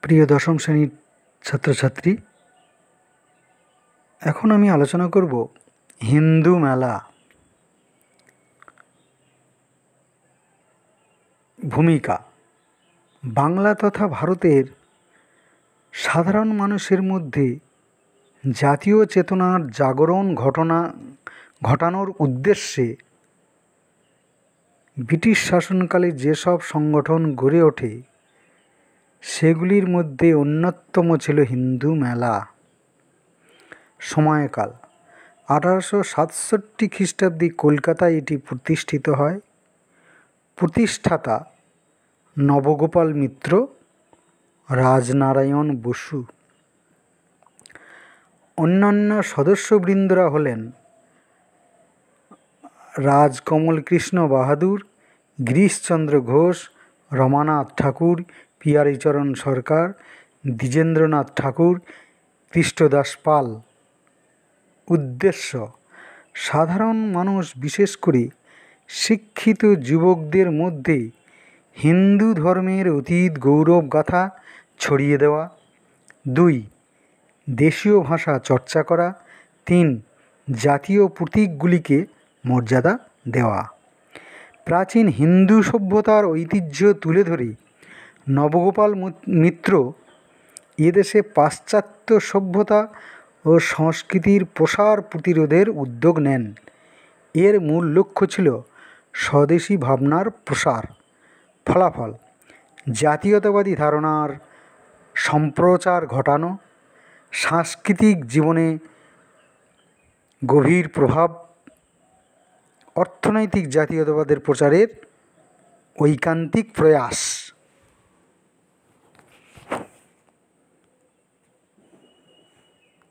প্রিয় দশম শ্রেণীর ছাত্রছাত্রী, এখন আমি আলোচনা করব হিন্দু মেলা। ভূমিকা। বাংলা তথা ভারতের সাধারণ মানুষের মধ্যে জাতীয় চেতনার জাগরণ ঘটানোর উদ্দেশ্যে ব্রিটিশ শাসনকালে যেসব সংগঠন গড়ে ওঠে সেগুলির মধ্যে অন্যতম ছিল হিন্দু মেলা। সময়কাল 1867 খ্রিস্টাব্দে কলকাতায় এটি প্রতিষ্ঠিত হয়। প্রতিষ্ঠাতা নবগোপাল মিত্র, রাজনারায়ণ বসু। অন্যান্য সদস্যবৃন্দরা হলেন রাজকমলকৃষ্ণ বাহাদুর, গিরিশচন্দ্র ঘোষ, রমানাথ ঠাকুর, পিয়ারীচরণ সরকার, দ্বিজেন্দ্রনাথ ঠাকুর, কৃষ্ণদাস পাল। উদ্দেশ্য: সাধারণ মানুষ, বিশেষ করে শিক্ষিত যুবকদের মধ্যে হিন্দু ধর্মের অতীত গৌরব গাথা ছড়িয়ে দেওয়া। 2. দেশীয় ভাষা চর্চা করা। 3. জাতীয় প্রতীকগুলিকে মর্যাদা দেওয়া। প্রাচীন হিন্দু সভ্যতার ঐতিহ্য তুলে ধরে নবগোপাল মিত্র এদেশে পাশ্চাত্য সভ্যতা ও সংস্কৃতির প্রসার প্রতিরোধের উদ্যোগ নেন। এর মূল লক্ষ্য ছিল স্বদেশী ভাবনার প্রসার। ফলাফল: জাতীয়তাবাদী ধারণার সম্প্রচার ঘটানো, সাংস্কৃতিক জীবনে গভীর প্রভাব, অর্থনৈতিক জাতীয়তাবাদের প্রচারের ঐকান্তিক প্রয়াস।